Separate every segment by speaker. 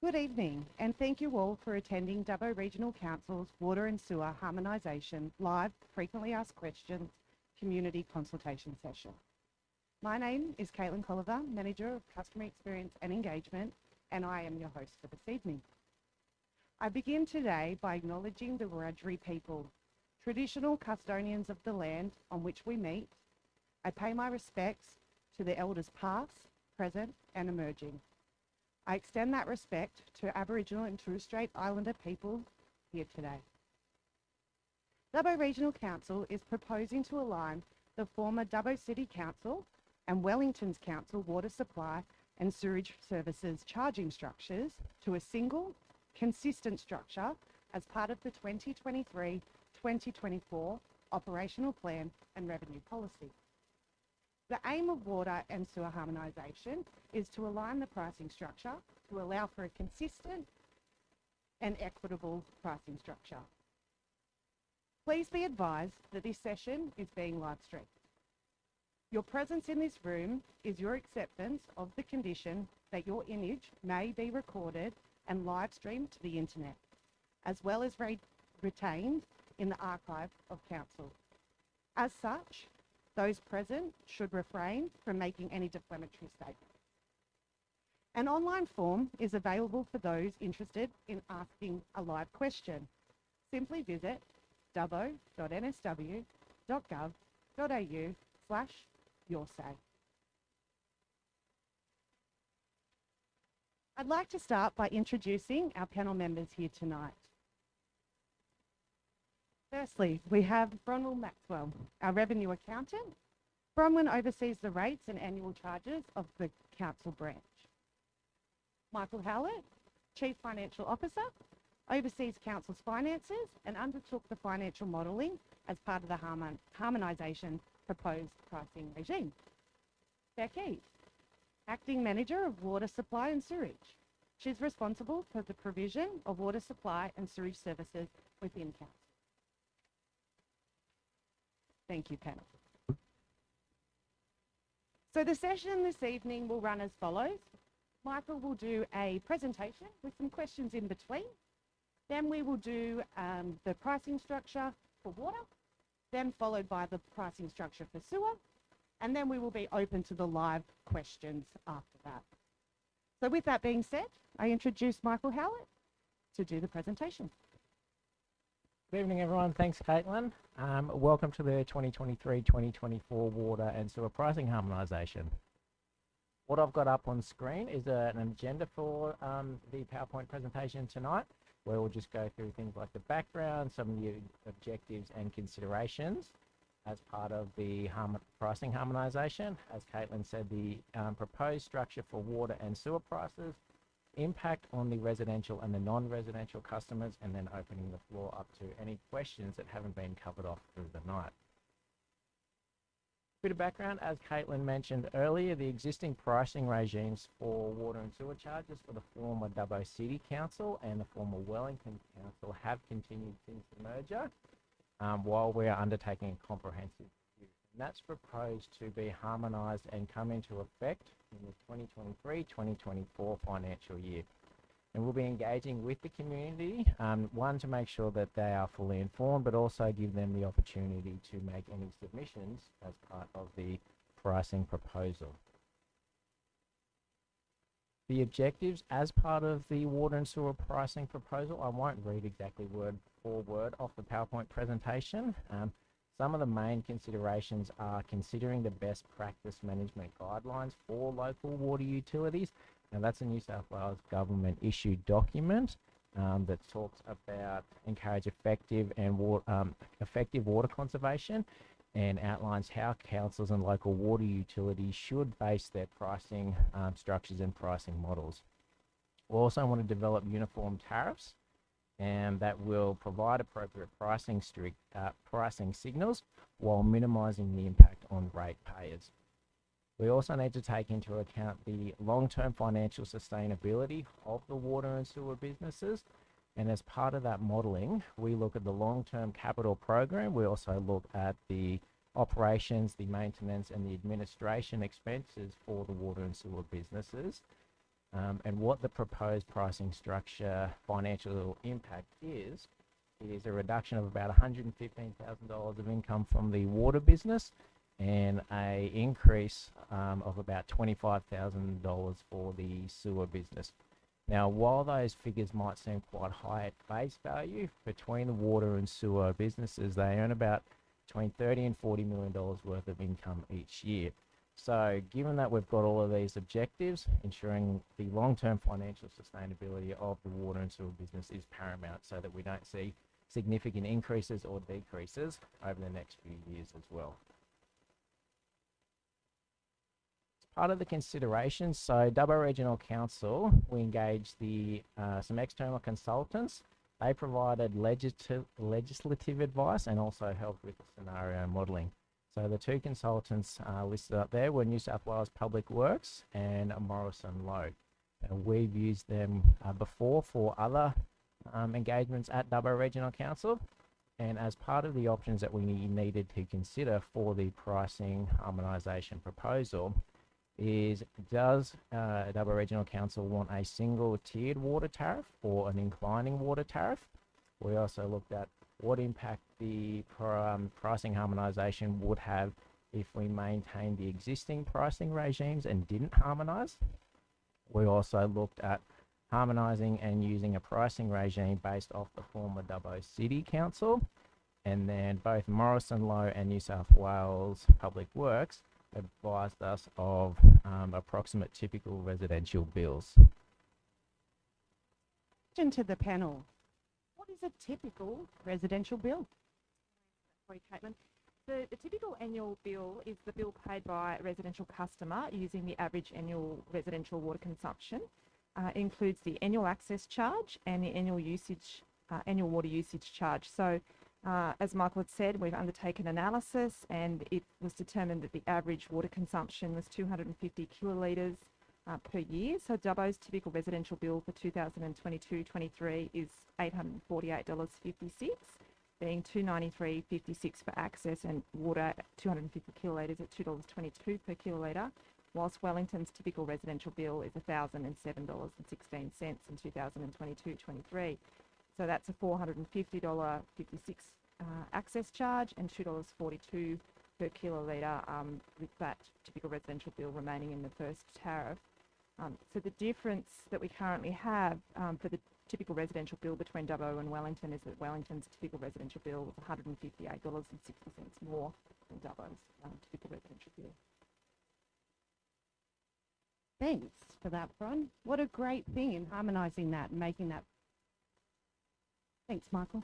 Speaker 1: Good evening, and thank you all for attending Dubbo Regional Council's Water and Sewer Harmonisation live frequently asked questions community consultation session. My name is Caitlin Colliver, Manager of Customer Experience and Engagement, and I am your host for this evening. I begin today by acknowledging the Wiradjuri people, traditional custodians of the land on which we meet. I pay my respects to the elders past, present, and emerging. I extend that respect to Aboriginal and Torres Strait Islander people here today. Dubbo Regional Council is proposing to align the former Dubbo City Council and Wellington's Council water supply and sewerage services charging structures to a single, consistent structure as part of the 2023-2024 operational plan and revenue policy. The aim of water and sewer harmonisation is to align the pricing structure to allow for a consistent and equitable pricing structure. Please be advised that this session is being live streamed. Your presence in this room is your acceptance of the condition that your image may be recorded and live streamed to the internet, as well as retained in the archive of Council. As such, those present should refrain from making any defamatory statements. An online form is available for those interested in asking a live question. Simply visit dubbo.nsw.gov.au/yoursay. I'd like to start by introducing our panel members here tonight. Firstly, we have Bronwyn Maxwell, our revenue accountant. Bronwyn oversees the rates and annual charges of the council branch. Michael Howlett, Chief Financial Officer, oversees council's finances and undertook the financial modelling as part of the harmonisation proposed pricing regime. Becky, Acting Manager of Water Supply and Sewerage. She's responsible for the provision of water supply and sewerage services within council. Thank you, panel. So the session this evening will run as follows. Michael will do a presentation with some questions in between. Then we will do the pricing structure for water, then followed by the pricing structure for sewer, and then we will be open to the live questions after that. So with that being said, I introduce Michael Howlett to do the presentation.
Speaker 2: Good evening, everyone. Thanks, Caitlin. Welcome to the 2023-2024 Water and Sewer Pricing Harmonisation. What I've got up on screen is an agenda for the PowerPoint presentation tonight, where we'll just go through things like the background, some of the objectives and considerations as part of the pricing harmonisation. As Caitlin said, the proposed structure for water and sewer prices, impact on the residential and the non-residential customers, and then opening the floor up to any questions that haven't been covered off through the night. Bit of background, as Caitlin mentioned earlier, the existing pricing regimes for water and sewer charges for the former Dubbo City Council and the former Wellington Council have continued since the merger, while we are undertaking a comprehensive review. And that's proposed to be harmonised and come into effect in the 2023-2024 financial year. And we'll be engaging with the community, one, to make sure that they are fully informed, but also give them the opportunity to make any submissions as part of the pricing proposal. The objectives as part of the water and sewer pricing proposal, I won't read exactly word for word off the PowerPoint presentation. Some of the main considerations are considering the best practice management guidelines for local water utilities. And that's a New South Wales government issued document that talks about encourage effective water conservation and outlines how councils and local water utilities should base their pricing structures and pricing models. We also want to develop uniform tariffs, and that will provide appropriate pricing signals while minimising the impact on ratepayers. We also need to take into account the long-term financial sustainability of the water and sewer businesses, and as part of that modelling, we look at the long-term capital program. We also look at the operations, the maintenance and the administration expenses for the water and sewer businesses, And what the proposed pricing structure financial impact is a reduction of about $115,000 of income from the water business and a increase of about $25,000 for the sewer business. Now, while those figures might seem quite high at face value, between the water and sewer businesses, they earn about between $30 and $40 million worth of income each year. So given that we've got all of these objectives, ensuring the long-term financial sustainability of the water and sewer business is paramount so that we don't see significant increases or decreases over the next few years as well. Part of the considerations, so Dubbo Regional Council, we engaged some external consultants. They provided legislative advice and also helped with the scenario modelling. So the two consultants listed up there were New South Wales Public Works and Morrison Lowe. And we've used them before for other engagements at Dubbo Regional Council. And as part of the options that we needed to consider for the pricing harmonisation proposal, does Dubbo Regional Council want a single tiered water tariff or an inclining water tariff? We also looked at what impact the pricing harmonisation would have if we maintained the existing pricing regimes and didn't harmonise. We also looked at harmonising and using a pricing regime based off the former Dubbo City Council, and then both Morrison Lowe and New South Wales Public Works advised us of approximate typical residential bills.
Speaker 1: Question to the panel. What is a typical residential bill?
Speaker 3: Sorry, Caitlin. The typical annual bill is the bill paid by a residential customer using the average annual residential water consumption. It includes the annual access charge and the annual water usage charge. So as Michael had said, we've undertaken analysis and it was determined that the average water consumption was 250 kilolitres per year. So Dubbo's typical residential bill for 2022-23 is $848.56, being $293.56 for access and water 250 kilolitres at $2.22 per kilolitre, whilst Wellington's typical residential bill is $1,007.16 in 2022-23. So that's a $450.56 access charge and $2.42 per kilolitre with that typical residential bill remaining in the first tariff. So the difference that we currently have for the typical residential bill between Dubbo and Wellington is that Wellington's typical residential bill is $158.60 more than Dubbo's typical residential bill.
Speaker 1: Thanks for that, Bron. What a great thing in harmonising that and making that. Thanks, Michael.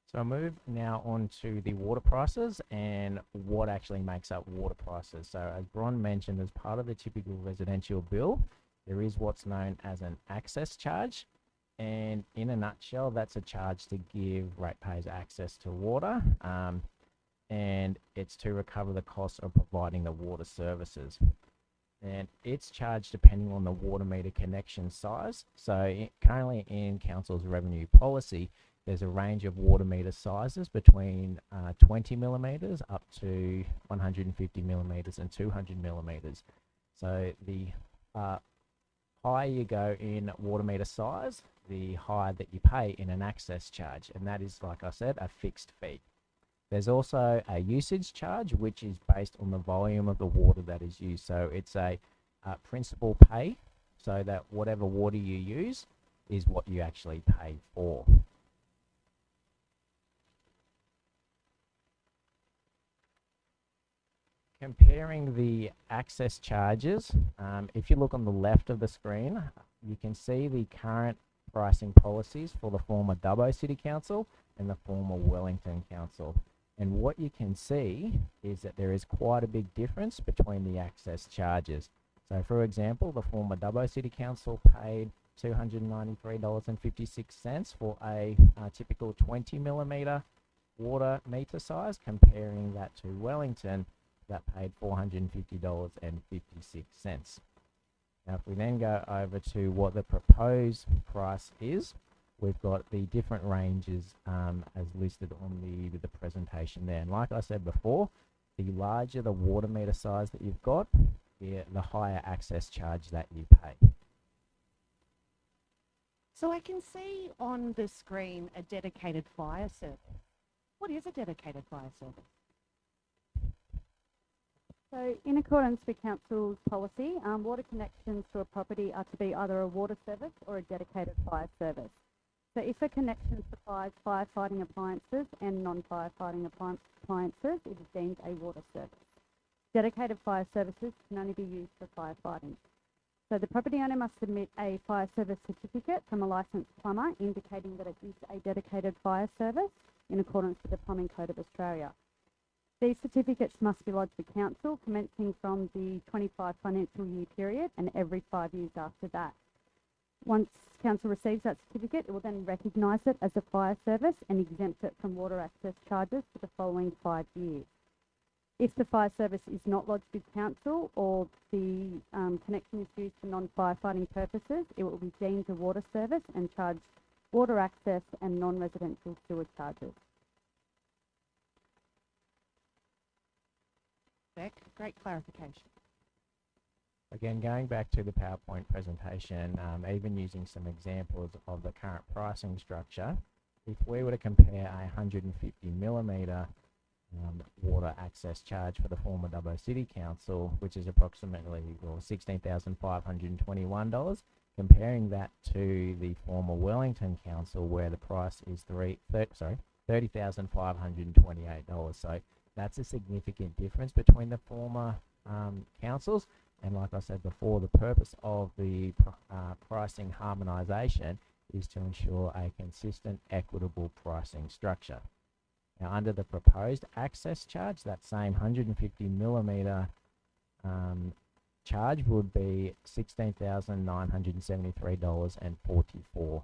Speaker 2: So I'll move now on to the water prices and what actually makes up water prices. So as Bron mentioned, as part of the typical residential bill, there is what's known as an access charge. And in a nutshell, that's a charge to give ratepayers access to water. And it's to recover the cost of providing the water services. And it's charged depending on the water meter connection size. So currently in Council's revenue policy, there's a range of water meter sizes between 20 millimetres up to 150 millimetres and 200 millimetres. So the higher you go in water meter size, the higher that you pay in an access charge. And that is, like I said, a fixed fee. There's also a usage charge, which is based on the volume of the water that is used. So it's a principal pay, so that whatever water you use is what you actually pay for. Comparing the access charges, if you look on the left of the screen, you can see the current pricing policies for the former Dubbo City Council and the former Wellington Council. And what you can see is that there is quite a big difference between the access charges. So for example, the former Dubbo City Council paid $293.56 for a typical 20 millimetre water meter size, comparing that to Wellington that paid $450.56. Now if we then go over to what the proposed price is, we've got the different ranges as listed on the presentation there. And like I said before, the larger the water meter size that you've got, the higher access charge that you pay.
Speaker 1: So I can see on the screen a dedicated fire service. What is a dedicated fire service?
Speaker 4: So in accordance with Council's policy, water connections to a property are to be either a water service or a dedicated fire service. So if a connection supplies firefighting appliances and non-firefighting appliances, it is deemed a water service. Dedicated fire services can only be used for firefighting. So the property owner must submit a fire service certificate from a licensed plumber indicating that it is a dedicated fire service in accordance with the Plumbing Code of Australia. These certificates must be lodged with Council commencing from the 25 financial year period and every 5 years after that. Once Council receives that certificate, it will then recognise it as a fire service and exempt it from water access charges for the following 5 years. If the fire service is not lodged with Council or the connection is used for non-firefighting purposes, it will be deemed a water service and charge water access and non-residential sewer charges.
Speaker 1: Beck, great clarification.
Speaker 2: Again, going back to the PowerPoint presentation, even using some examples of the current pricing structure, if we were to compare a 150 millimetre water access charge for the former Dubbo City Council, which is approximately $16,521, comparing that to the former Wellington Council, where the price is $30,528. So that's a significant difference between the former councils. And like I said before, the purpose of the pricing harmonisation is to ensure a consistent, equitable pricing structure. Now, under the proposed access charge, that same 150 millimetre charge would be $16,973.44.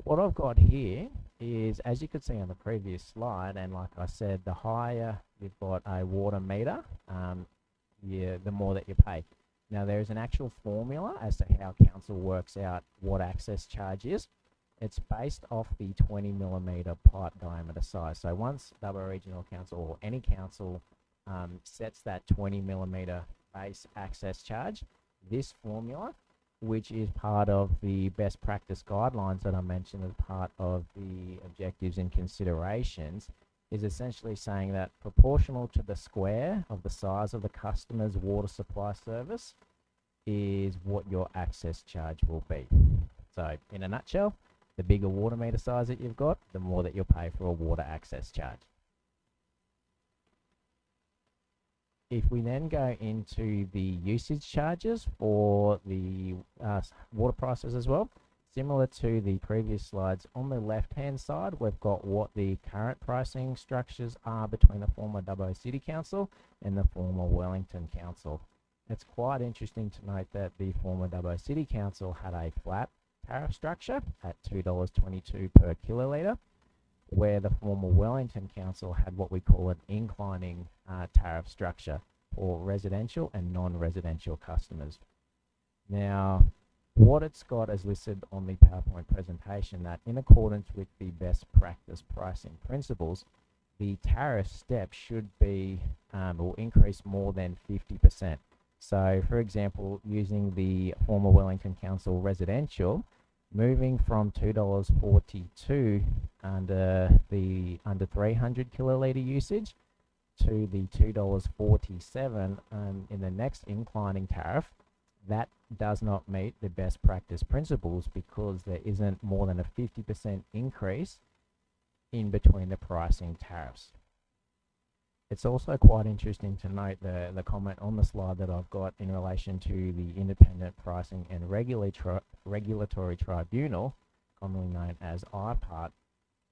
Speaker 2: What I've got here is, as you could see on the previous slide, and like I said, the higher you've got a water meter, the more that you pay. Now, there is an actual formula as to how Council works out what access charge is. It's based off the 20 millimetre pipe diameter size. So once Dubbo Regional Council or any council sets that 20 millimetre base access charge, this formula, which is part of the best practice guidelines that I mentioned as part of the objectives and considerations, is essentially saying that proportional to the square of the size of the customer's water supply service is what your access charge will be. So in a nutshell, the bigger water meter size that you've got, the more that you'll pay for a water access charge. If we then go into the usage charges for the water prices as well, similar to the previous slides, on the left-hand side, we've got what the current pricing structures are between the former Dubbo City Council and the former Wellington Council. It's quite interesting to note that the former Dubbo City Council had a flat tariff structure at $2.22 per kilolitre, where the former Wellington Council had what we call an inclining tariff structure for residential and non-residential customers. Now, what it's got as listed on the PowerPoint presentation, that in accordance with the best practice pricing principles, the tariff step should be will increase more than 50%. So, for example, using the former Wellington Council residential, moving from $2.42 under 300 kilolitre usage to the $2.47 in the next inclining tariff, that does not meet the best practice principles because there isn't more than a 50% increase in between the pricing tariffs. It's also quite interesting to note the comment on the slide that I've got in relation to the Independent Pricing and Regulatory Tribunal, commonly known as IPART,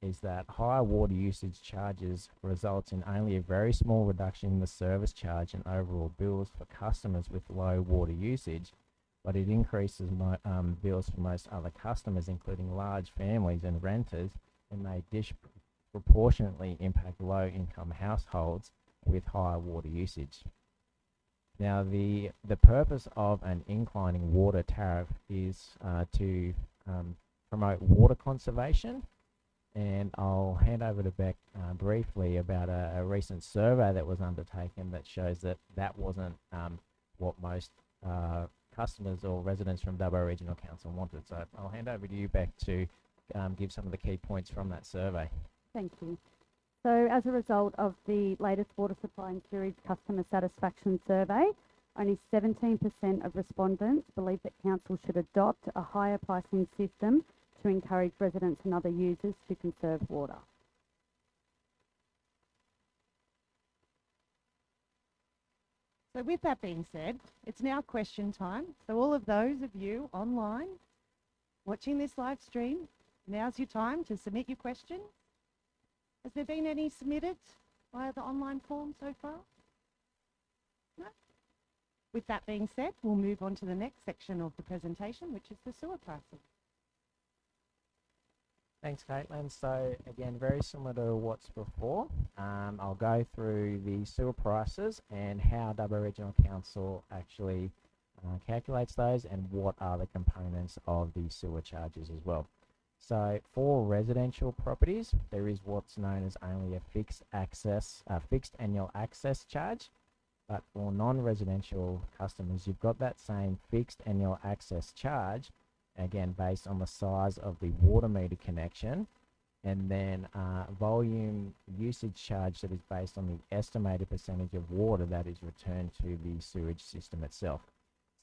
Speaker 2: is that higher water usage charges results in only a very small reduction in the service charge and overall bills for customers with low water usage, but it increases bills for most other customers, including large families and renters, and may disproportionately impact low-income households with higher water usage. Now, the purpose of an inclining water tariff is to promote water conservation And I'll hand over to Beck briefly about a recent survey that was undertaken that shows that that wasn't what most customers or residents from Dubbo Regional Council wanted. So I'll hand over to you, Beck, to give some of the key points from that survey.
Speaker 4: Thank you. So as a result of the latest water supply and sewerage customer satisfaction survey, only 17% of respondents believe that council should adopt a higher pricing system to encourage residents and other users to conserve water.
Speaker 1: So with that being said, it's now question time. So all of those of you online watching this live stream, now's your time to submit your questions. Has there been any submitted via the online form so far? No? With that being said, we'll move on to the next section of the presentation, which is the sewer pricing.
Speaker 2: Thanks, Caitlin. So again, very similar to what's before. I'll go through the sewer prices and how Dubbo Regional Council actually calculates those and what are the components of the sewer charges as well. So for residential properties, there is what's known as only a fixed annual access charge. But for non-residential customers, you've got that same fixed annual access charge, again based on the size of the water meter connection, and then volume usage charge that is based on the estimated percentage of water that is returned to the sewage system itself.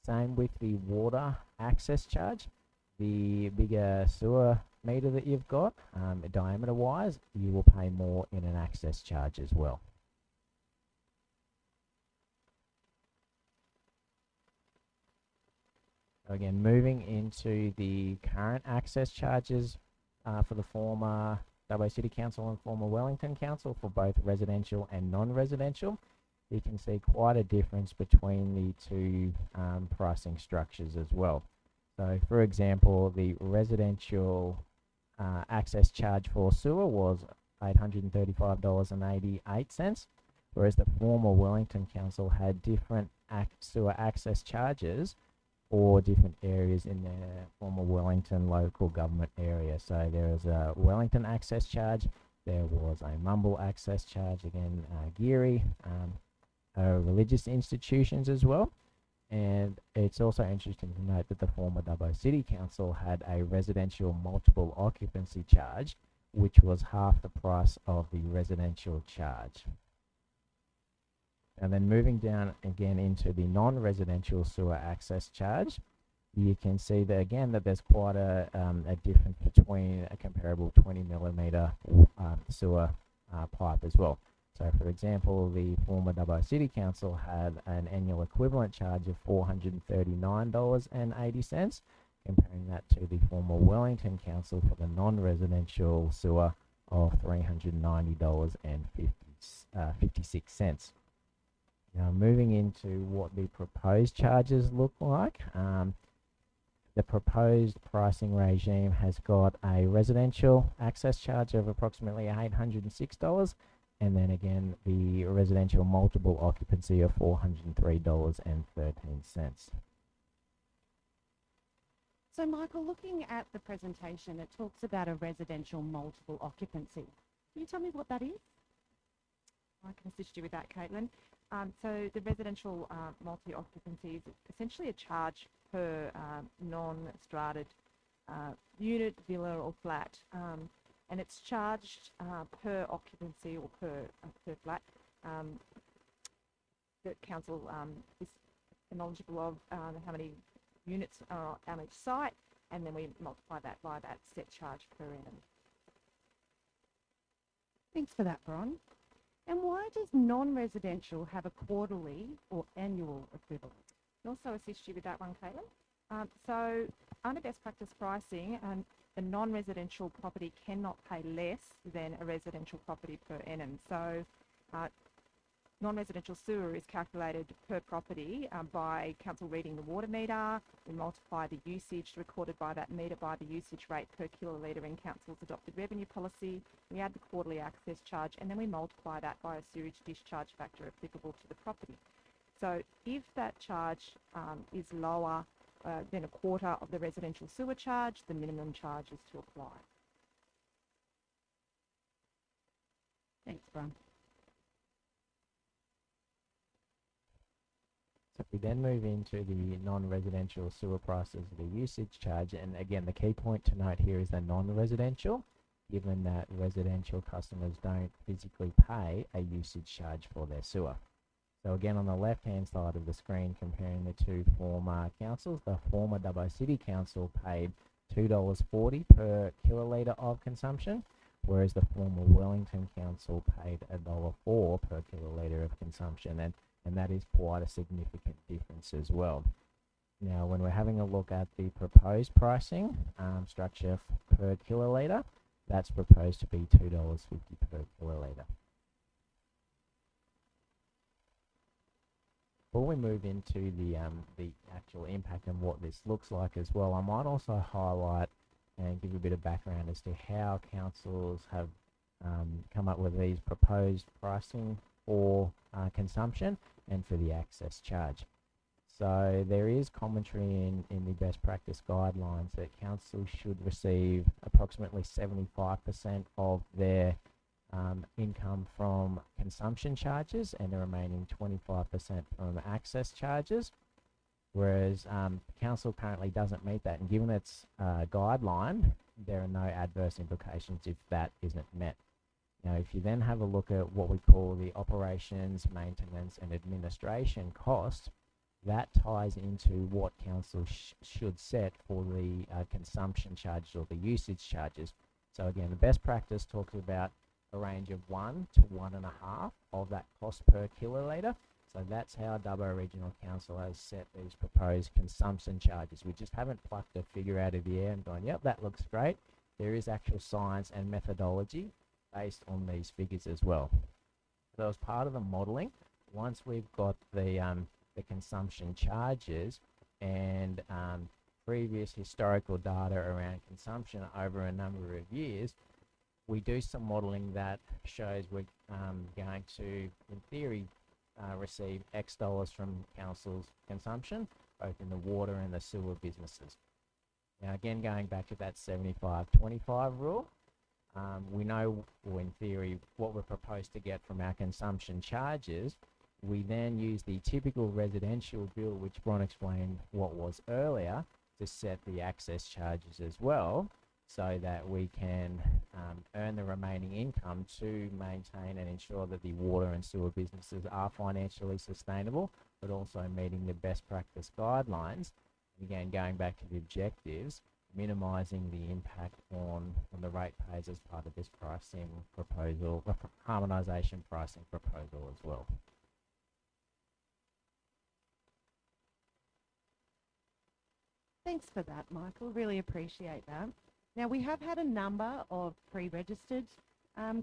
Speaker 2: Same with the water access charge. The bigger sewer meter that you've got, diameter wise, you will pay more in an access charge as well. Again, moving into the current access charges for the former Dubbo City Council and former Wellington Council for both residential and non-residential, you can see quite a difference between the two pricing structures as well. So, for example, the residential access charge for sewer was $835.88, whereas the former Wellington Council had different sewer access charges for different areas in their former Wellington local government area. So there was a Wellington access charge, there was a Mumble access charge, again Geary, religious institutions as well. And it's also interesting to note that the former Dubbo City Council had a residential multiple occupancy charge, which was half the price of the residential charge. And then moving down again into the non-residential sewer access charge, you can see that again that there's quite a difference between a comparable 20 millimetre sewer pipe as well. So for example, the former Dubbo City Council had an annual equivalent charge of $439.80, comparing that to the former Wellington Council for the non-residential sewer of $390.56. Now moving into what the proposed charges look like. The proposed pricing regime has got a residential access charge of approximately $806, and then again the residential multiple occupancy of $403.13.
Speaker 1: So Michael, looking at the presentation, it talks about a residential multiple occupancy. Can you tell me what that is?
Speaker 3: I can assist you with that, Caitlin. So the residential multi-occupancy is essentially a charge per non-strated unit, villa or flat, and it's charged per occupancy or per flat that council is knowledgeable of how many units are on each site, and then we multiply that by that set charge per annum.
Speaker 1: Thanks for that, Bron. And why does non-residential have a quarterly or annual equivalent?
Speaker 3: I'll also assist you with that one, Caitlin. So under best practice pricing, a non-residential property cannot pay less than a residential property per annum. So non-residential sewer is calculated per property by council reading the water meter. We multiply the usage recorded by that meter by the usage rate per kilolitre in council's adopted revenue policy. We add the quarterly access charge, and then we multiply that by a sewage discharge factor applicable to the property. So if that charge is lower than a quarter of the residential sewer charge, the minimum charge is to apply.
Speaker 1: Thanks, Bron.
Speaker 2: So if we then move into the non-residential sewer prices, the usage charge, and again, the key point to note here is the non-residential, given that residential customers don't physically pay a usage charge for their sewer. So again, on the left-hand side of the screen, comparing the two former councils, the former Dubbo City Council paid $2.40 per kilolitre of consumption, whereas the former Wellington Council paid $1.04 per kilolitre of consumption, and that is quite a significant difference as well. Now, when we're having a look at the proposed pricing structure per kilolitre, that's proposed to be $2.50 per kilolitre. Before we move into the actual impact and what this looks like as well, I might also highlight and give a bit of background as to how councils have come up with these proposed pricing for consumption and for the access charge. So there is commentary in the best practice guidelines that councils should receive approximately 75% of their income from consumption charges and the remaining 25% from access charges, whereas council currently doesn't meet that, and given its guideline, there are no adverse implications if that isn't met. Now, if you then have a look at what we call the operations, maintenance and administration cost, that ties into what council should set for the consumption charges or the usage charges. So again, the best practice talks about a range of 1 to 1.5 of that cost per kilolitre. So that's how Dubbo Regional Council has set these proposed consumption charges. We just haven't plucked a figure out of the air and gone, yep, that looks great. There is actual science and methodology based on these figures as well. So as part of the modelling, once we've got the consumption charges and previous historical data around consumption over a number of years, we do some modelling that shows we're going to, in theory, receive X dollars from council's consumption, both in the water and the sewer businesses. Now again, going back to that 75-25 rule, we know, or in theory, what we're proposed to get from our consumption charges. We then use the typical residential bill, which Bron explained what was earlier, to set the access charges as well, so that we can earn the remaining income to maintain and ensure that the water and sewer businesses are financially sustainable, but also meeting the best practice guidelines. Again, going back to the objectives, minimising the impact on the ratepayers as part of this pricing proposal, harmonisation pricing proposal as well.
Speaker 1: Thanks for that, Michael. Really appreciate that. Now, we have had a number of pre-registered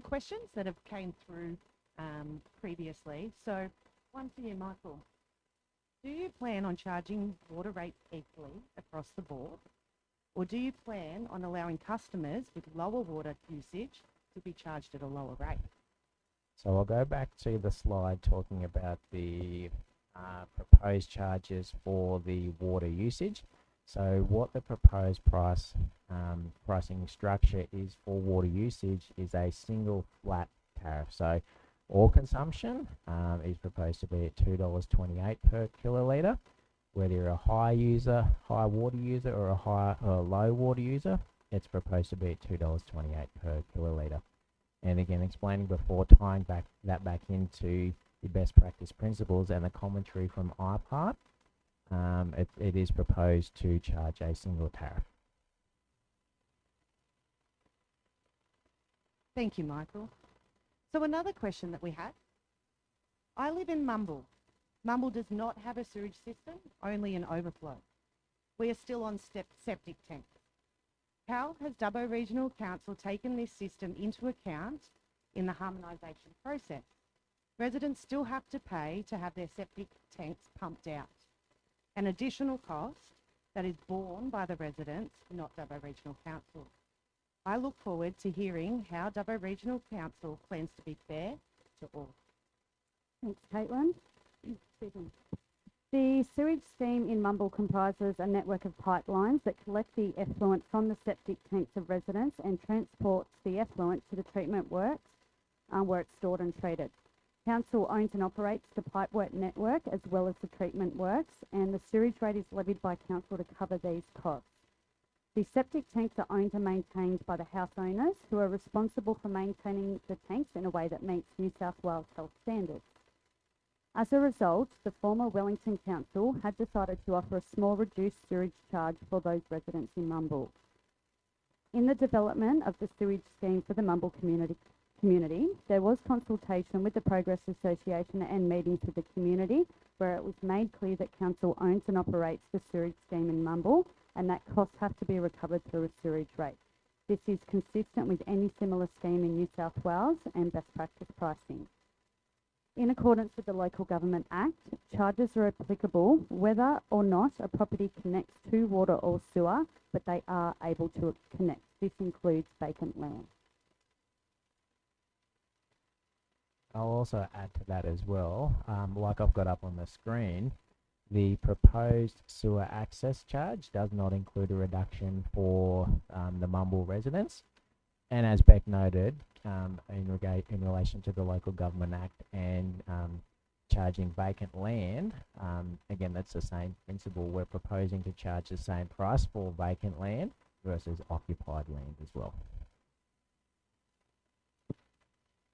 Speaker 1: questions that have came through previously. So, one for you, Michael. Do you plan on charging water rates equally across the board? Or do you plan on allowing customers with lower water usage to be charged at a lower rate?
Speaker 2: So I'll go back to the slide talking about the proposed charges for the water usage. So what the proposed pricing structure is for water usage is a single flat tariff. So all consumption is proposed to be at $2.28 per kilolitre. Whether you're a high water user or a low water user, it's proposed to be at $2.28 per kilolitre. And again, explaining before, tying that back into the best practice principles and the commentary from IPART, it is proposed to charge a single tariff.
Speaker 1: Thank you, Michael. So another question that we had. I live in Mumble. Mumble does not have a sewage system, only an overflow. We are still on septic tanks. How has Dubbo Regional Council taken this system into account in the harmonisation process? Residents still have to pay to have their septic tanks pumped out, an additional cost that is borne by the residents, not Dubbo Regional Council. I look forward to hearing how Dubbo Regional Council plans to be fair to all.
Speaker 4: Thanks, Caitlin. Excuse me. The sewage scheme in Mumble comprises a network of pipelines that collect the effluent from the septic tanks of residents and transports the effluent to the treatment works where it's stored and treated. Council owns and operates the pipework network as well as the treatment works, and the sewage rate is levied by council to cover these costs. The septic tanks are owned and maintained by the house owners, who are responsible for maintaining the tanks in a way that meets New South Wales health standards. As a result, the former Wellington Council had decided to offer a small reduced sewage charge for those residents in Mumble. In the development of the sewage scheme for the Mumble community, there was consultation with the Progress Association and meetings with the community, where it was made clear that council owns and operates the sewage scheme in Mumble, and that costs have to be recovered through a sewage rate. This is consistent with any similar scheme in New South Wales and best practice pricing. In accordance with the Local Government Act, charges are applicable whether or not a property connects to water or sewer, but they are able to connect. This includes vacant land.
Speaker 2: I'll also add to that as well, like I've got up on the screen, the proposed sewer access charge does not include a reduction for the Mumble residents. And as Beck noted, in relation to the Local Government Act and charging vacant land, again, that's the same principle. We're proposing to charge the same price for vacant land versus occupied land as well.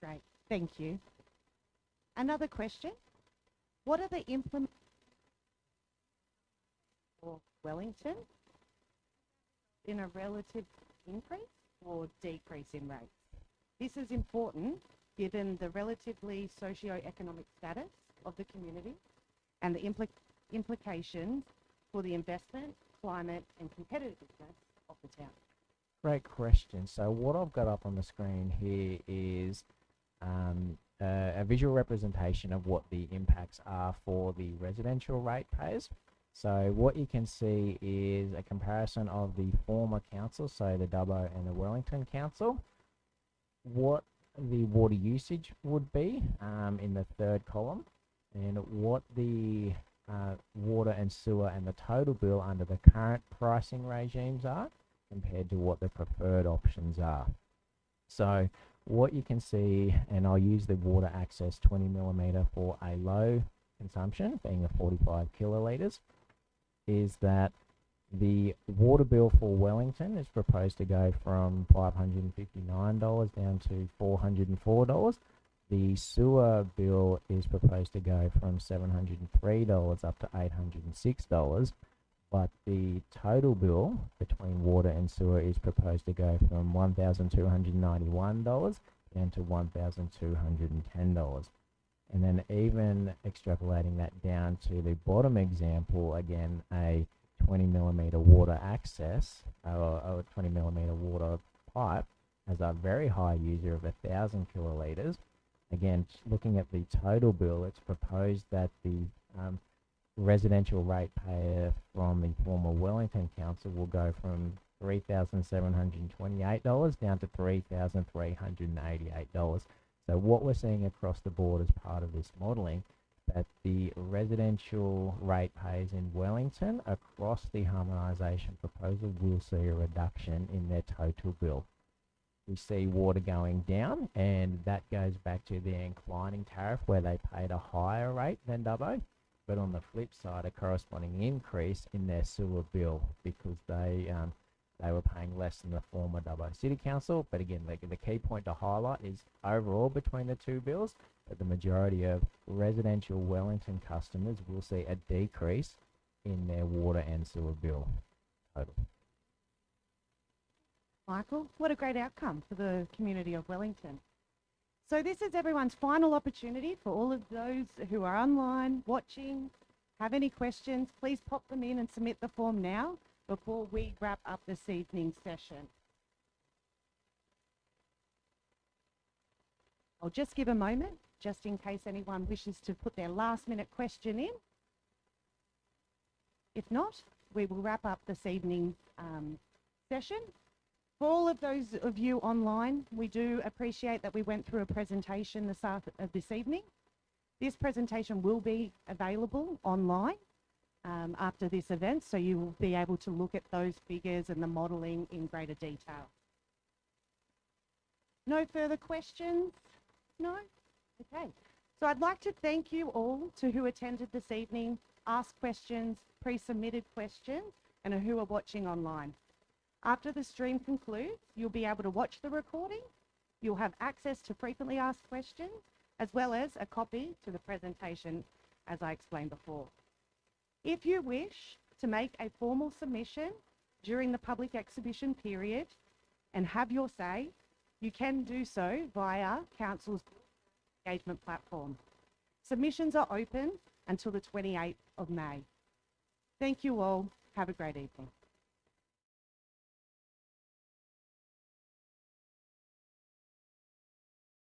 Speaker 1: Great, thank you. Another question. What are the implementations for Wellington in a relative increase or decrease in rates? This is important given the relatively socio-economic status of the community and the implications for the investment, climate and competitiveness of the town.
Speaker 2: Great question. So what I've got up on the screen here is a visual representation of what the impacts are for the residential ratepayers. So what you can see is a comparison of the former council, so the Dubbo and the Wellington Council, what the water usage would be in the third column, and what the water and sewer and the total bill under the current pricing regimes are compared to what the preferred options are. So what you can see, and I'll use the water access 20mm for a low consumption, being a 45 kilolitres, is that the water bill for Wellington is proposed to go from $559 down to $404. The sewer bill is proposed to go from $703 up to $806, but the total bill between water and sewer is proposed to go from $1,291 down to $1,210. And then even extrapolating that down to the bottom example, again, a 20mm water access or a 20mm water pipe has a very high user of 1,000 kilolitres. Again, looking at the total bill, it's proposed that the residential ratepayer from the former Wellington Council will go from $3,728 down to $3,388. So what we're seeing across the board as part of this modelling, that the residential ratepayers in Wellington across the harmonisation proposal will see a reduction in their total bill. We see water going down, and that goes back to the inclining tariff where they paid a higher rate than Dubbo, but on the flip side, a corresponding increase in their sewer bill because they were paying less than the former Dubbo City Council. But again, the key point to highlight is overall between the two bills, that the majority of residential Wellington customers will see a decrease in their water and sewer bill total.
Speaker 1: Michael, what a great outcome for the community of Wellington. So this is everyone's final opportunity for all of those who are online, watching, have any questions, please pop them in and submit the form now before we wrap up this evening's session. I'll just give a moment, just in case anyone wishes to put their last minute question in. If not, we will wrap up this evening's session. For all of those of you online, we do appreciate that we went through a presentation this evening. This presentation will be available online after this event, so you will be able to look at those figures and the modelling in greater detail. No further questions? No? Okay. So I'd like to thank you all to who attended this evening, asked questions, pre-submitted questions, and who are watching online. After the stream concludes, you'll be able to watch the recording. You'll have access to frequently asked questions, as well as a copy to the presentation, as I explained before. If you wish to make a formal submission during the public exhibition period and have your say, you can do so via Council's engagement platform. Submissions are open until the 28th of May. Thank you all. Have a great evening.